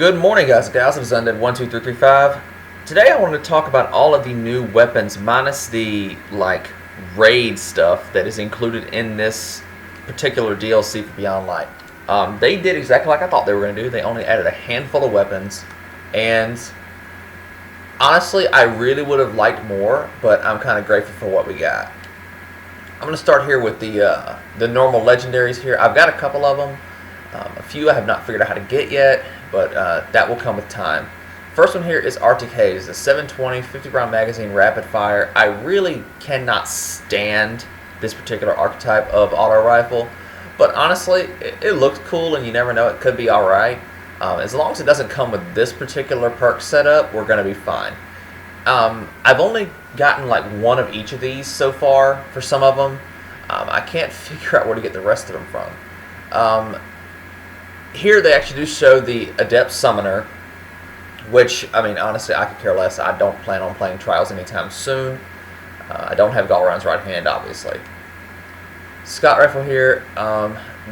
Good morning, guys and gals. It's Undead12335. Today I want to talk about all of the new weapons minus the raid stuff that is included in this particular DLC for Beyond Light. They did exactly like I thought they were going to do. They only added a handful of weapons, and honestly I really would have liked more, but I'm kind of grateful for what we got. I'm going to start here with the normal legendaries here. I've got a couple of them. A few I have not figured out how to get yet, but that will come with time. First one here is HAZE, a 720 50 round magazine rapid fire. I really cannot stand this particular archetype of auto rifle, but honestly it looks cool and you never know, it could be alright. As long as it doesn't come with this particular perk setup, we're going to be fine. I've only gotten one of each of these so far for some of them. I can't figure out where to get the rest of them from. Here they actually do show the Adept Summoner, which, I mean, honestly, I could care less. I don't plan on playing Trials anytime soon. I don't have Galron's right hand, obviously. Scott Rifle here.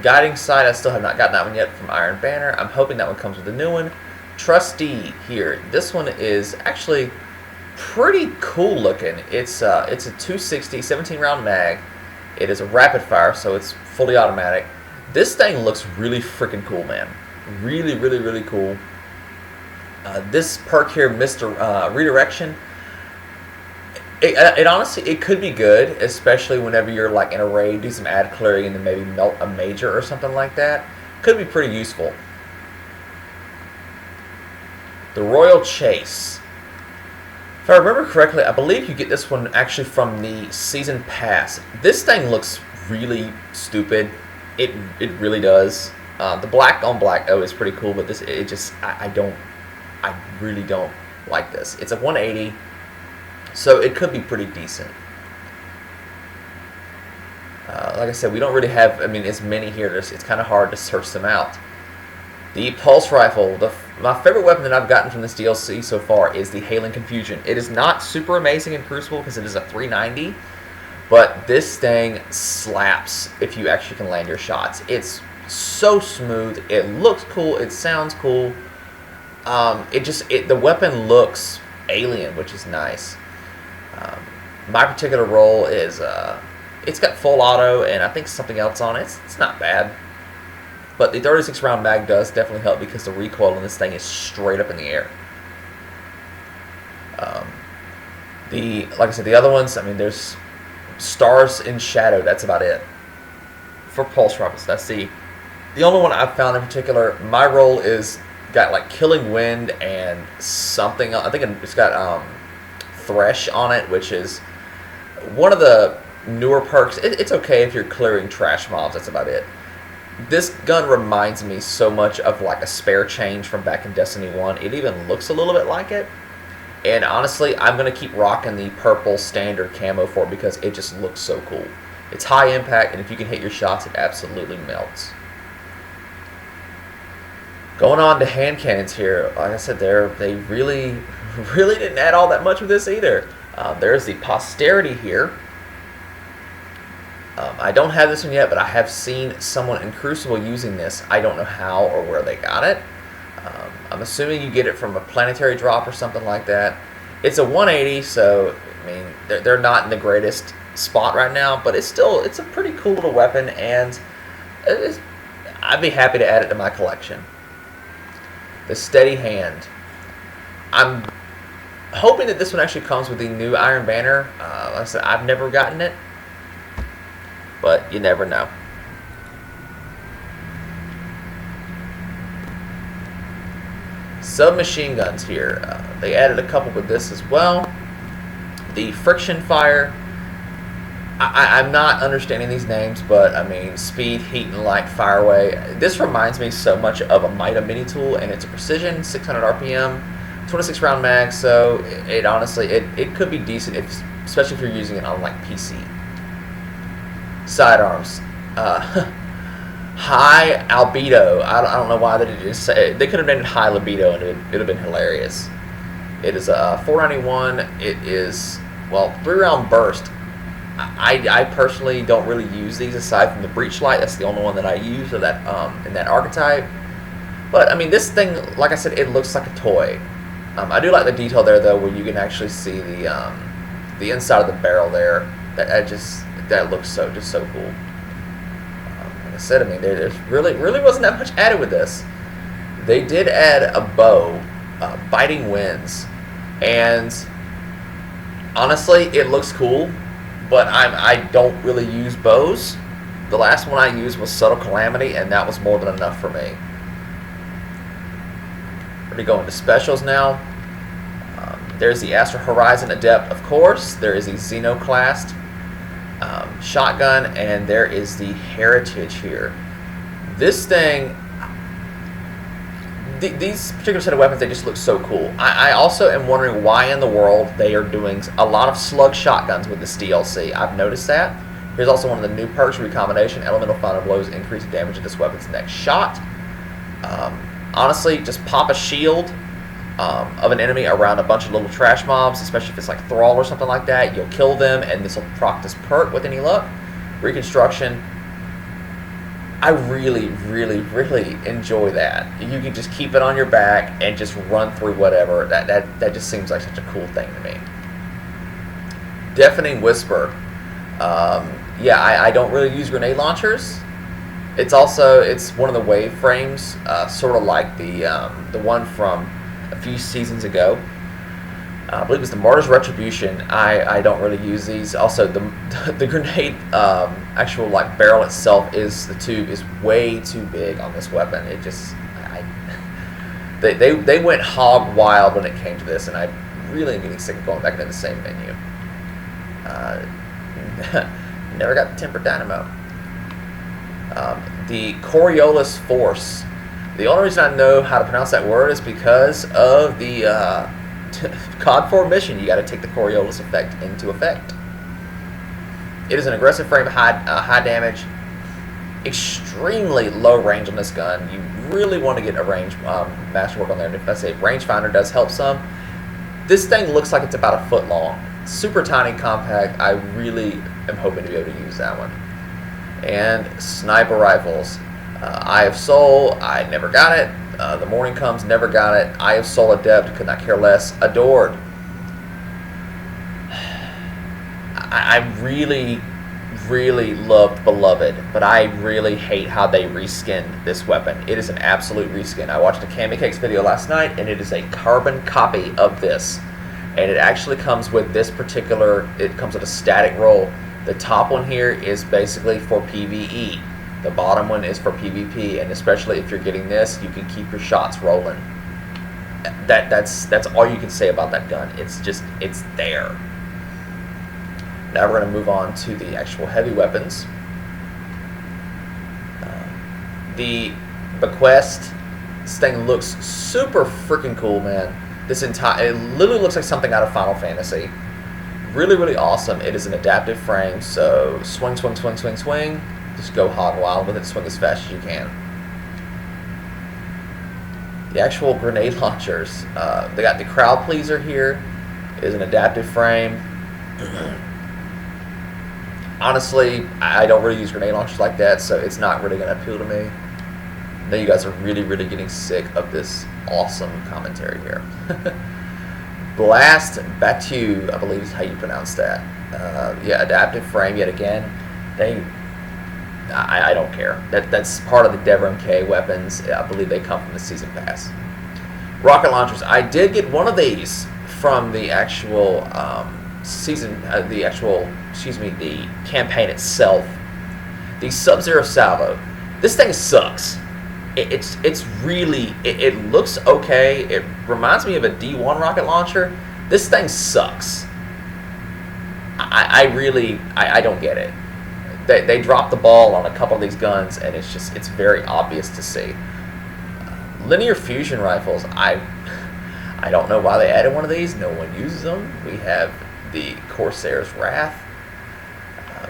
Guiding Sight, I still have not gotten that one yet from Iron Banner. I'm hoping that one comes with a new one. Trustee here. This one is actually pretty cool looking. It's a 260, 17 round mag. It is a rapid fire, so it's fully automatic. This thing looks really freaking cool, man. Really, really, really cool. This perk here, Mr. Redirection, it honestly, it could be good, especially whenever you're in a raid, do some ad clearing and then maybe melt a major or something like that. Could be pretty useful. The Royal Chase. If I remember correctly, I believe you get this one actually from the Season Pass. This thing looks really stupid. It really does. The black on black is pretty cool, but this I really don't like this. It's a 180, so it could be pretty decent. Like I said, we don't really have as many here. It's kind of hard to search them out. The Pulse Rifle. My favorite weapon that I've gotten from this DLC so far is the Hailing Confusion. It is not super amazing in Crucible because it is a 390. But this thing slaps if you actually can land your shots. It's so smooth. It looks cool. It sounds cool. The weapon looks alien, which is nice. My particular role is it's got full auto and I think something else on it. It's not bad. But the 36 round mag does definitely help because the recoil on this thing is straight up in the air. Like I said, the other ones, there's Stars in Shadow, that's about it for Pulse Rifles. That's the only one I've found in particular. My role is got Killing Wind and something. I think it's got Thresh on it, which is one of the newer perks. It's okay if you're clearing trash mobs. That's about it. This gun reminds me so much of a spare change from back in Destiny 1. It even looks a little bit like it. And honestly, I'm going to keep rocking the purple standard camo for it because it just looks so cool. It's high impact, and if you can hit your shots, it absolutely melts. Going on to hand cannons here. Like I said, they really didn't add all that much with this either. There's the Posterity here. I don't have this one yet, but I have seen someone in Crucible using this. I don't know how or where they got it. I'm assuming you get it from a planetary drop or something like that. It's a 180, so they're not in the greatest spot right now, but it's a pretty cool little weapon, and I'd be happy to add it to my collection. The Steady Hand. I'm hoping that this one actually comes with the new Iron Banner. Like I said, I've never gotten it, but you never know. Submachine guns here. They added a couple with this as well. The Friction Fire. I'm not understanding these names, but speed, heat, and light fire away. This reminds me so much of a Mida mini tool, and it's a precision, 600 RPM, 26 round mag. So it honestly, it could be decent, especially if you're using it on PC. Sidearms. High Albedo. I don't know why they didn't just say it. They could have named it High Libido and it would have been hilarious. It is a 491. It is, 3-round burst. I personally don't really use these aside from the Breach Light. That's the only one that I use of that in that archetype. But I mean, this thing, like I said, it looks like a toy. I do like the detail there, though, where you can actually see the inside of the barrel there. That looks just so cool. Like I said, I mean, there's really wasn't that much added with this. They did add a bow, biting winds, and honestly, it looks cool. But I don't really use bows. The last one I used was Subtle Calamity, and that was more than enough for me. We're going to go into specials now. There's the Astro Horizon Adept, of course. There is the Xenoclast shotgun, and there is the Heritage here. This thing, these particular set of weapons, they just look so cool. I also am wondering why in the world they are doing a lot of slug shotguns with this DLC. I've noticed that. Here's also one of the new perks, Recombination. Elemental Final Blows increase the damage of this weapon's next shot. Honestly, just pop a shield of an enemy around a bunch of little trash mobs, especially if it's like Thrall or something like that. You'll kill them, and this will proc this perk with any luck. Reconstruction. I really enjoy that. You can just keep it on your back and just run through whatever. That just seems like such a cool thing to me. Deafening Whisper. Yeah, I don't really use grenade launchers. It's one of the wave frames, sort of like the one from a few seasons ago. I believe it was the Martyr's Retribution. I don't really use these. Also, the grenade actual like barrel itself the tube is way too big on this weapon. It just they went hog wild when it came to this, and I really am getting sick of going back into the same menu. Never got the Tempered Dynamo. The Coriolis Force. The only reason I know how to pronounce that word is because of the COD 4 mission. You got to take the Coriolis effect into effect. It is an aggressive frame, high damage, extremely low range on this gun. You really want to get a range masterwork on there. And if I say rangefinder does help some, this thing looks like it's about a foot long. Super tiny, compact. I really am hoping to be able to use that one. And sniper rifles. Eye of Soul, I never got it. The Morning Comes, never got it. Eye of Soul Adept, could not care less. Adored. I really loved Beloved, but I really hate how they reskinned this weapon. It is an absolute reskin. I watched a Cammy Cakes video last night, and it is a carbon copy of this. And it actually comes with this particular, it comes with a static roll. The top one here is basically for PvE. The bottom one is for PvP, and especially if you're getting this, you can keep your shots rolling. That's all you can say about that gun. It's there. Now we're going to move on to the actual heavy weapons. The Bequest. This thing looks super freaking cool, man. It literally looks like something out of Final Fantasy. Really awesome. It is an adaptive frame, so swing. Just go hog wild with it, swing as fast as you can. The actual grenade launchers. They got the Crowd Pleaser here. It is an adaptive frame. Honestly, I don't really use grenade launchers like that, so it's not really going to appeal to me. I know you guys are really getting sick of this awesome commentary here. Blast Batu, I believe is how you pronounce that. Yeah, adaptive frame yet again. I don't care. That's part of the Devrim K weapons. I believe they come from the Season Pass. Rocket launchers. I did get one of these from the actual the campaign itself. The SUBZERO Salvo. This thing sucks. It looks okay. It reminds me of a D1 rocket launcher. This thing sucks. I don't get it. They dropped the ball on a couple of these guns, and it's very obvious to see. Linear fusion rifles. I don't know why they added one of these. No one uses them. We have the CORSAIR'S Wrath.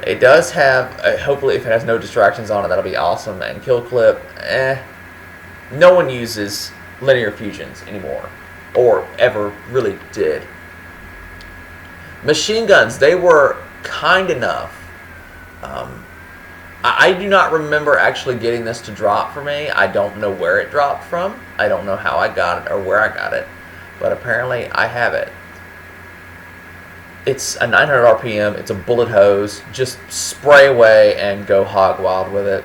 It does have, hopefully if it has no distractions on it, that'll be awesome. And kill clip, no one uses linear fusions anymore, or ever really did. Machine guns, they were kind enough I do not remember actually getting this to drop for me. I don't know where it dropped from. I don't know how I got it or where I got it. But apparently I have it. It's a 900 RPM. It's a bullet hose. Just spray away and go hog wild with it.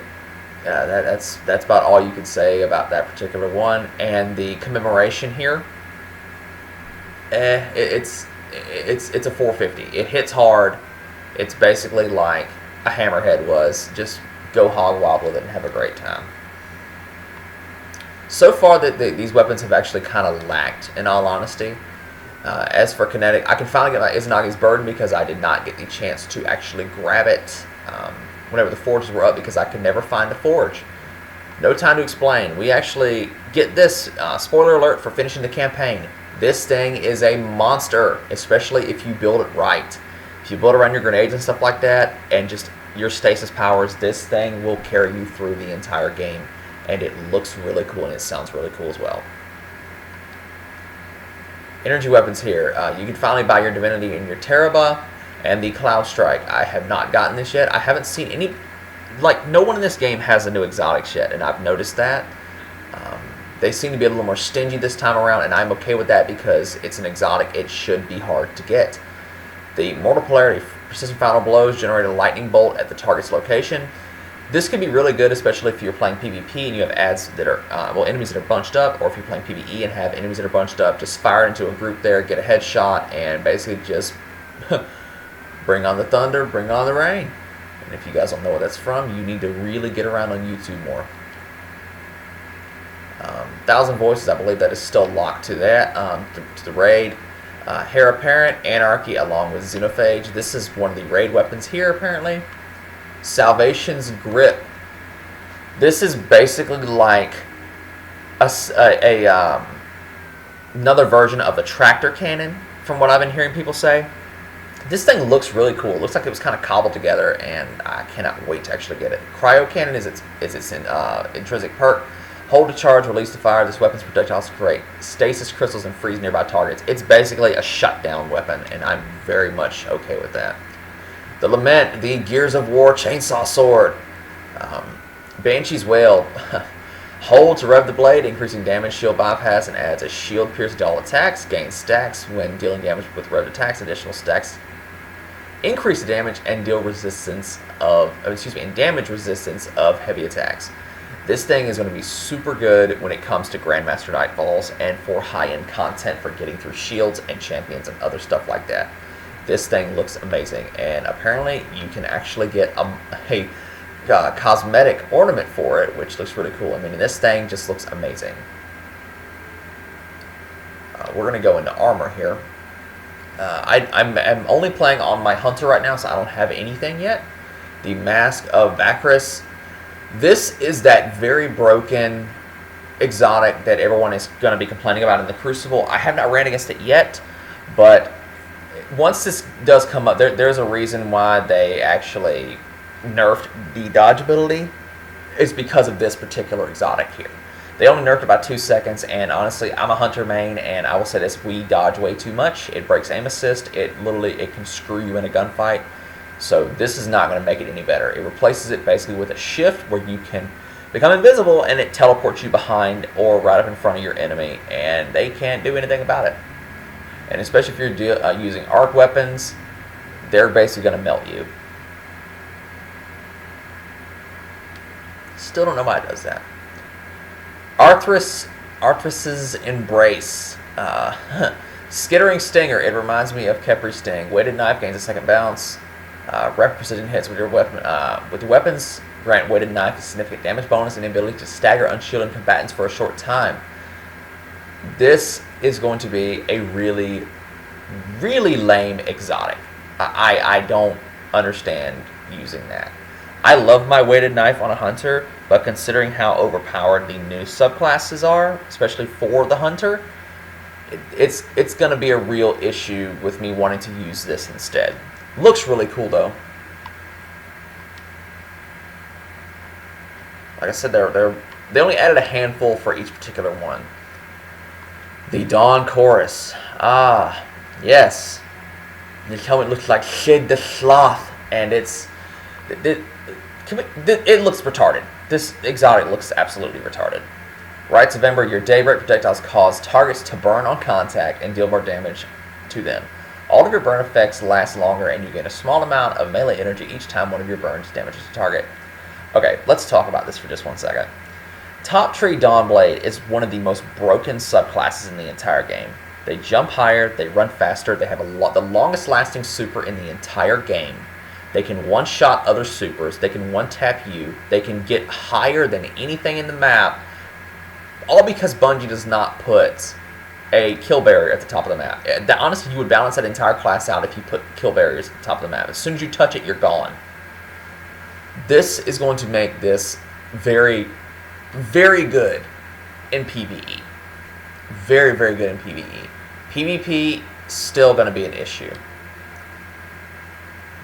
That's about all you can say about that particular one. And the commemoration here, it's a 450. It hits hard. It's basically like a hammerhead was. Just go hog wild with it and have a great time. So far, these weapons have actually kind of lacked, in all honesty. As for kinetic, I can finally get my Izanagi's Burden because I did not get the chance to actually grab it whenever the forges were up because I could never find the forge. No time to explain. We actually get this, spoiler alert for finishing the campaign. This thing is a monster, especially if you build it right. If you build around your grenades and stuff like that, and just your stasis powers, this thing will carry you through the entire game. And it looks really cool, and it sounds really cool as well. Energy weapons here. You can finally buy your Divinity and your Teraba, and the CLOUDSTRIKE. I have not gotten this yet. I haven't seen any... Like, no one in this game has a new exotics yet, and I've noticed that. They seem to be a little more stingy this time around, and I'm okay with that because it's an exotic. It should be hard to get. The Mortal Polarity Persistent Final Blows generate a lightning bolt at the target's location. This can be really good, especially if you're playing PvP and you have ads that are, enemies that are bunched up, or if you're playing PvE and have enemies that are bunched up. Just fire into a group there, get a headshot, and basically just bring on the thunder, bring on the rain. And if you guys don't know what that's from, you need to really get around on YouTube more. 1,000 Voices, I believe that is still locked to that, to the raid. Heir Apparent, Anarchy, along with Xenophage. This is one of the raid weapons here, apparently. Salvation's Grip. This is basically like another version of the tractor cannon, from what I've been hearing people say. This thing looks really cool. It looks like it was kind of cobbled together, and I cannot wait to actually get it. Cryo Cannon is its intrinsic perk. Hold to charge, release to fire. This weapon's projectiles create stasis crystals and freeze nearby targets. It's basically a shutdown weapon, and I'm very much okay with that. The Lament, the Gears of War Chainsaw Sword. Banshee's Wail. Hold to rev the blade, increasing damage, shield bypass, and adds a shield pierce to all attacks. Gains stacks when dealing damage with revved attacks. Additional stacks increase the damage and deal resistance of, and damage resistance of heavy attacks. This thing is going to be super good when it comes to Grandmaster Nightfalls and for high-end content for getting through shields and champions and other stuff like that. This thing looks amazing, and apparently you can actually get a cosmetic ornament for it, which looks really cool. I mean, this thing just looks amazing. We're going to go into armor here. I'm only playing on my Hunter right now, so I don't have anything yet. The Mask of BAKRIS. This is that very broken exotic that everyone is going to be complaining about in the Crucible. I have not ran against it yet, but once this does come up, there's a reason why they actually nerfed the dodge ability. Is because of this particular exotic here. They only nerfed about 2 seconds, and honestly, I'm a Hunter main, and I will say this: we dodge way too much. It breaks aim assist. It can screw you in a gunfight. So this is not going to make it any better. It replaces it basically with a shift where you can become invisible, and it teleports you behind or right up in front of your enemy, and they can't do anything about it. And especially if you're using arc weapons, they're basically going to melt you. Still don't know why it does that. ATHRYS'S Embrace. Skittering Stinger. It reminds me of Kepri's Sting. Weighted Knife gains a second bounce. Rapid precision hits with your weapon. With the weapons, grant Weighted Knife a significant damage bonus and the ability to stagger unshielded combatants for a short time. This is going to be a really, really lame exotic. I don't understand using that. I love my Weighted Knife on a Hunter, but considering how overpowered the new subclasses are, especially for the Hunter, it's going to be a real issue with me wanting to use this instead. Looks really cool though. Like I said, they only added a handful for each particular one. The Dawn Chorus. Ah, yes. The helmet looks like Shade the Sloth, and it's It looks retarded. This exotic looks absolutely retarded. Rites of Ember, your daybreak projectiles cause targets to burn on contact and deal more damage to them. All of your burn effects last longer, and you gain a small amount of melee energy each time one of your burns damages a target. Okay, let's talk about this for just 1 second. Top Tree Dawnblade is one of the most broken subclasses in the entire game. They jump higher, they run faster, they have the longest lasting super in the entire game. They can one-shot other supers, they can one-tap you, they can get higher than anything in the map, all because Bungie does not put a kill barrier at the top of the map. Honestly, you would balance that entire class out if you put kill barriers at the top of the map. As soon as you touch it, you're gone. This is going to make this very, very good in PvE. Very, very good in PvE. PvP, still going to be an issue.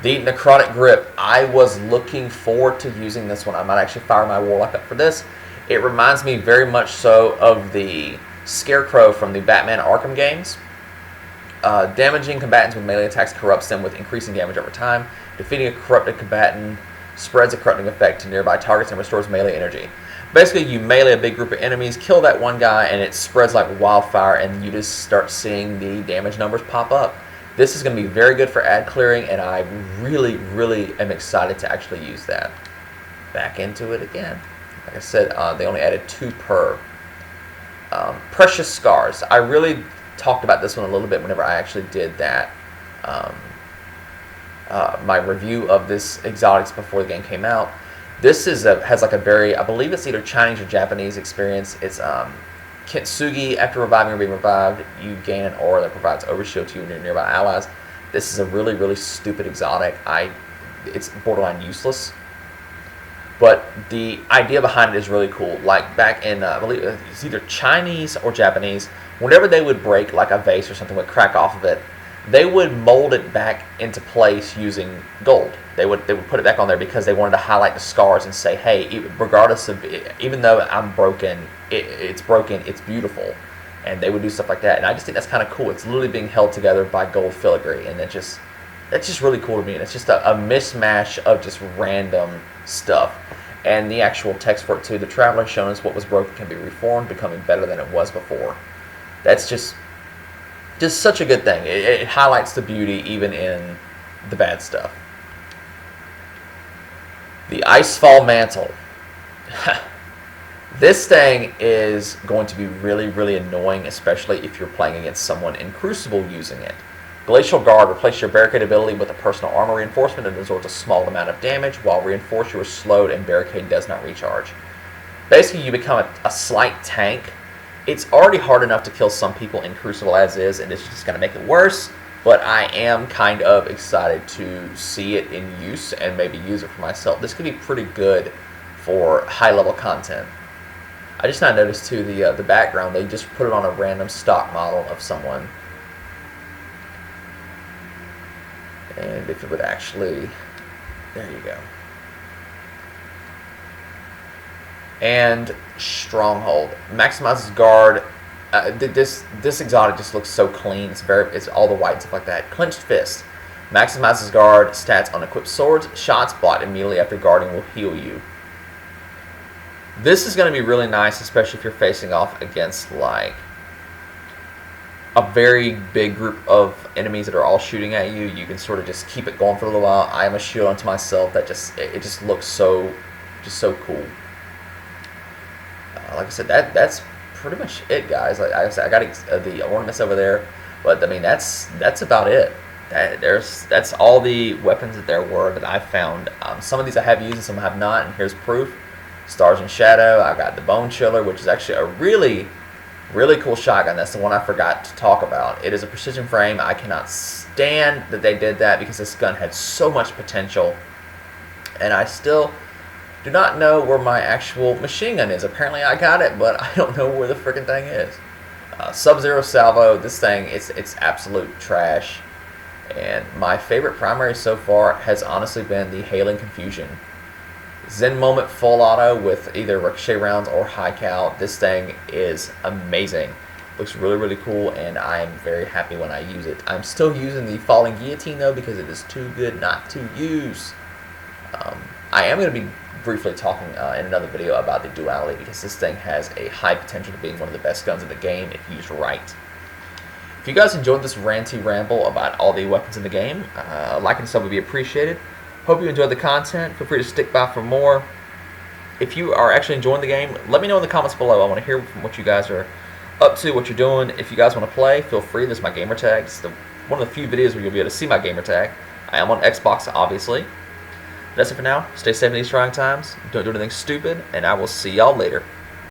The Necrotic Grip, I was looking forward to using this one. I might actually fire my Warlock up for this. It reminds me very much so of the Scarecrow from the Batman Arkham games. Damaging combatants with melee attacks corrupts them with increasing damage over time. Defeating a corrupted combatant spreads a corrupting effect to nearby targets and restores melee energy. Basically, you melee a big group of enemies, kill that one guy, and it spreads like wildfire, and you just start seeing the damage numbers pop up. This is going to be very good for ad clearing, and I really, really am excited to actually use that. Back into it again. Like I said, they only added 2 per. Precious Scars. I really talked about this one a little bit whenever I actually did that. My review of this exotics before the game came out. This has like a very, I believe it's either Chinese or Japanese experience. It's Kintsugi. After reviving or being revived, you gain an aura that provides overshield to you and your nearby allies. This is a really, really stupid exotic. It's borderline useless. But the idea behind it is really cool. Like back in, I believe it's either Chinese or Japanese, whenever they would break like a vase or something would crack off of it, they would mold it back into place using gold. They would put it back on there because they wanted to highlight the scars and say, hey, regardless of, even though I'm broken, it's broken, it's beautiful. And they would do stuff like that. And I just think that's kind of cool. It's literally being held together by gold filigree. And that's just really cool to me. And it's just a mismatch of just random stuff. And the actual text for it too. The Traveler showing us what was broken can be reformed, becoming better than it was before. That's just such a good thing. It highlights the beauty even in the bad stuff. The ICEFALL Mantle. This thing is going to be really, really annoying, especially if you're playing against someone in Crucible using it. Glacial Guard, replace your barricade ability with a personal armor reinforcement and absorbs a small amount of damage, while reinforce you are slowed and barricade does not recharge. Basically, you become a slight tank. It's already hard enough to kill some people in Crucible as is, and it's just going to make it worse. But I am kind of excited to see it in use and maybe use it for myself. This could be pretty good for high-level content. I just now noticed too the background. They just put it on a random stock model of someone. And if it would actually, there you go. And Stronghold maximizes guard. This exotic just looks so clean. It's all the white and stuff like that. Clenched Fist maximizes guard stats on equipped swords. Shots blocked immediately after guarding will heal you. This is going to be really nice, especially if you're facing off against like a very big group of enemies that are all shooting at you. You can sort of just keep it going for a little while. I am a shield unto myself. That it just looks so cool. Like I said, that's pretty much it, guys. Like I said, I got the ornaments over there, but I mean that's about it. That's all the weapons that there were that I found. Some of these I have used and some I have not, and here's proof. Stars and Shadow. I got the Bone Chiller, which is actually a really cool shotgun. That's the one I forgot to talk about. It is a precision frame. I cannot stand that they did that because this gun had so much potential, and I still do not know where my actual machine gun is. Apparently I got it, but I don't know where the freaking thing is. SUBZERO Salvo. This thing, it's absolute trash. And my favorite primary so far has honestly been the Hailing Confusion. Zen Moment full auto with either ricochet rounds or high cal. This thing is amazing. Looks really cool, and I am very happy when I use it. I'm still using the Falling Guillotine though because it is too good not to use. I am going to be briefly talking in another video about the duality, because this thing has a high potential to being one of the best guns in the game if used right. If you guys enjoyed this ranty ramble about all the weapons in the game, like and sub would be appreciated. Hope you enjoyed the content. Feel free to stick by for more. If you are actually enjoying the game, let me know in the comments below. I want to hear from what you guys are up to, what you're doing. If you guys want to play, feel free. This is my gamer tag. It's one of the few videos where you'll be able to see my gamer tag. I am on Xbox, obviously. That's it for now. Stay safe in these trying times. Don't do anything stupid, and I will see y'all later.